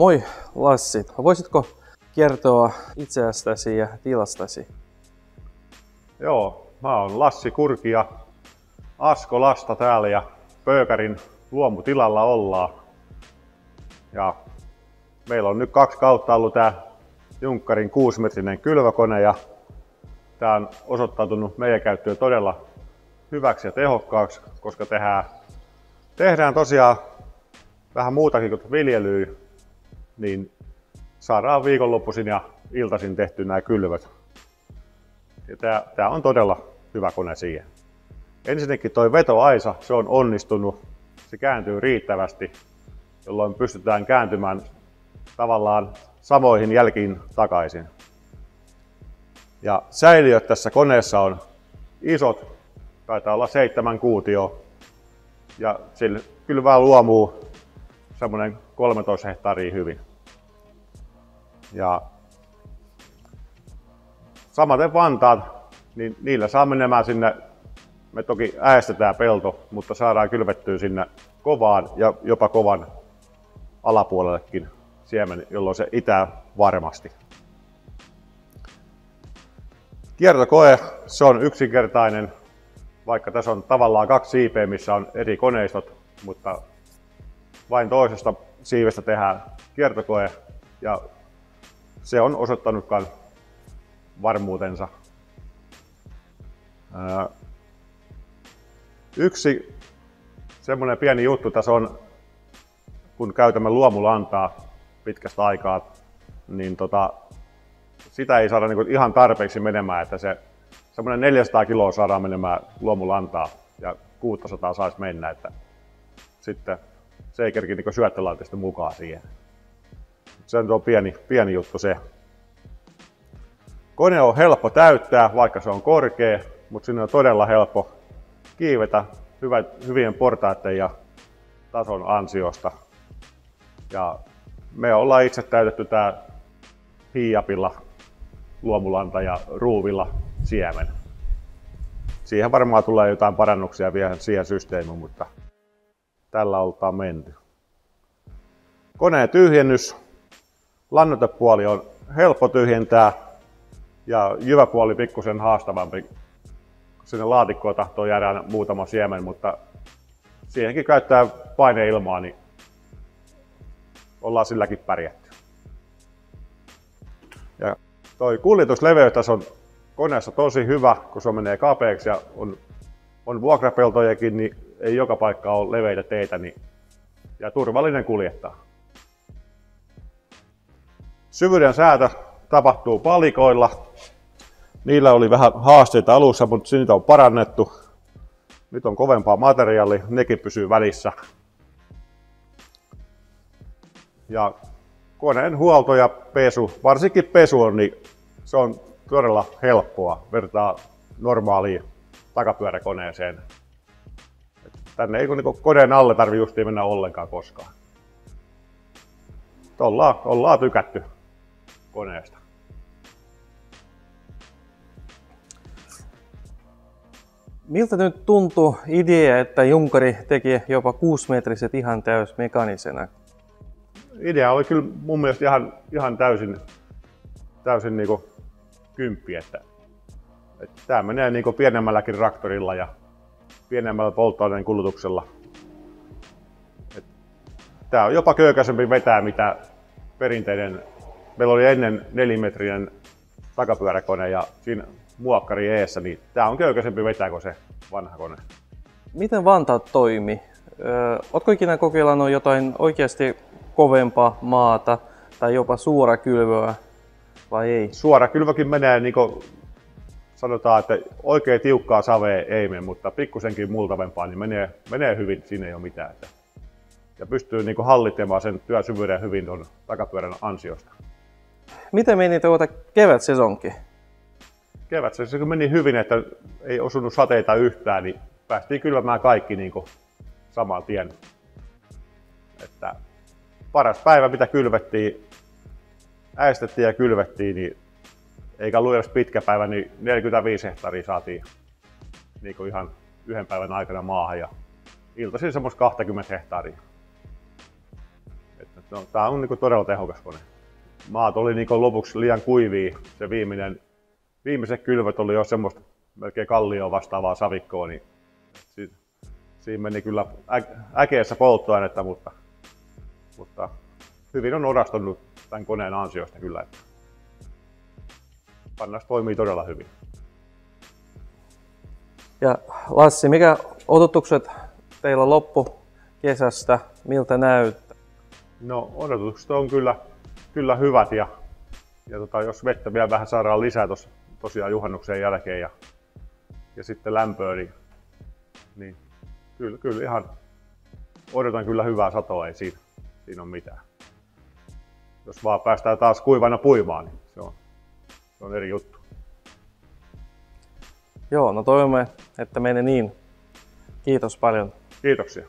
Moi Lassi, voisitko kertoa itsestäsi ja tilastasi? Joo, mä oon Lassi Kurki ja Askolasta täällä ja Pöykärin luomutilalla ollaan. Ja meillä on nyt 2 kautta ollut tää Junkkarin 6-metrinen kylvökone ja tää on osoittautunut meidän käyttöön todella hyväksi ja tehokkaaksi, koska tehdään tosiaan vähän muutakin kuin viljelyä, niin saadaan viikonloppuisin ja iltaisin tehty nämä kylvöt. Ja tää on todella hyvä kone siihen. Ensinnäkin toi vetoaisa, se on onnistunut. Se kääntyy riittävästi, jolloin pystytään kääntymään tavallaan samoihin jälkiin takaisin. Ja säiliöt tässä koneessa on isot, taitaa olla 7 kuutioa. Ja sillä kylvää luomuu semmoinen 13 hehtaaria hyvin. Ja samaten vantaat, niin niillä saa menemään sinne, me toki äästetään pelto, mutta saadaan kylvettyä sinne kovaan ja jopa kovan alapuolellekin siemen, jolloin se itää varmasti. Kiertokoe, se on yksinkertainen, vaikka tässä on tavallaan 2 siipeä, missä on eri koneistot, mutta vain toisesta siivestä tehdään kiertokoe ja se on osoittanutkaan varmuutensa. Yksi semmoinen pieni juttu tässä on, kun käytämme luomulantaa pitkästä aikaa, niin sitä ei saada niinku ihan tarpeeksi menemään, että se semmoinen 400 kiloa saadaan menemään luomulantaa ja 600 saisi mennä, että sitten se ei kerki niinku syöttölaitteesta mukaan siihen. Se on pieni juttu se. Kone on helppo täyttää, vaikka se on korkea, mutta sinne on todella helppo kiivetä hyvien portaiden ja tason ansiosta. Ja me ollaan itse täytetty tää Hiiapilla luomulanta ja ruuvilla siemen. Siihen varmaan tulee jotain parannuksia vielä siihen systeemiin, mutta tällä oltaan menty. Koneen tyhjennys. Lannoitepuoli on helppo tyhjentää ja jyväpuoli pikkusen haastavampi. Sinne laatikkoon tahtoo jäädä muutama siemen, mutta siihenkin käyttää paineilmaa, niin ollaan silläkin pärjätty. Ja toi kuljetusleveys tässä on koneessa tosi hyvä, kun se menee kapeaksi ja on vuokrapeltojakin, niin ei joka paikka ole leveitä teitä, niin, ja turvallinen kuljettaa. Syvyyden säätö tapahtuu palikoilla. Niillä oli vähän haasteita alussa, mutta niitä on parannettu. Nyt on kovempaa materiaalia, nekin pysyy välissä. Ja koneen huolto ja pesu, varsinkin pesu on, niin se on todella helppoa vertaa normaaliin takapyöräkoneeseen. Tänne ei koneen alle tarvitse justiin mennä ollenkaan koskaan. Ollaan tykätty koneesta. Miltä nyt tuntuu idea, että Junkari teki jopa 6-metriset ihan täysmekaanisena? Idea oli kyllä mun mielestä ihan täysin niinku kymppi, että tää menee niinku pienemmälläkin traktorilla ja pienemmällä polttoaineen kulutuksella. Tää on jopa köykäisempi vetää mitä perinteinen. Meillä oli ennen 4-metrinen takapyöräkone ja siinä muokkari eessä, niin tää on köykäisempi vetää kuin se vanha kone. Miten vantaat toimi? Ootko ikinä kokeillut jotain oikeasti kovempaa maata tai jopa suorakylvöä vai ei? Suorakylvökin menee, niin kuin sanotaan, että oikein tiukkaa savea ei mene, mutta pikkusenkin multavempaa niin menee hyvin, siinä ei ole mitään. Ja pystyy niin kuin hallitsemaan sen työsyvyyden hyvin tuon takapyörän ansiosta. Miten meni tuota kevätsesonki? Kevätsesonki meni hyvin, että ei osunut sateita yhtään, niin päästiin kylvämään kaikki niin kuin saman tien. Että paras päivä mitä kylvettiin, äästettiin ja kylvettiin, niin eikä ollut edes pitkä päivä, niin 45 hehtaaria saatiin niin kuin ihan yhden päivän aikana maahan ja iltaisin semmoista 20 hehtaaria. No, tää on niinku todella tehokas kone. Maat oli niinku lopuksi liian kuivia. Se viimeiset kylvöt oli jo semmoista melkein kallioon vastaavaa savikkoa, niin siinä meni kyllä äkeessä polttoainetta, mutta hyvin on orastunut tämän koneen ansiosta kyllä. Että pannas toimii todella hyvin. Ja Lassi, mikä odotukset teillä loppukesästä, miltä näyttää? No odotukset on kyllä hyvät ja jos vettä vielä vähän saadaan lisää tosiaan juhannuksen jälkeen ja sitten lämpöä, niin kyllä ihan odotan kyllä hyvää satoa, ei siinä ole mitään. Jos vaan päästään taas kuivana puimaan, niin se on eri juttu. Joo, no toivomme, että menee niin. Kiitos paljon. Kiitoksia.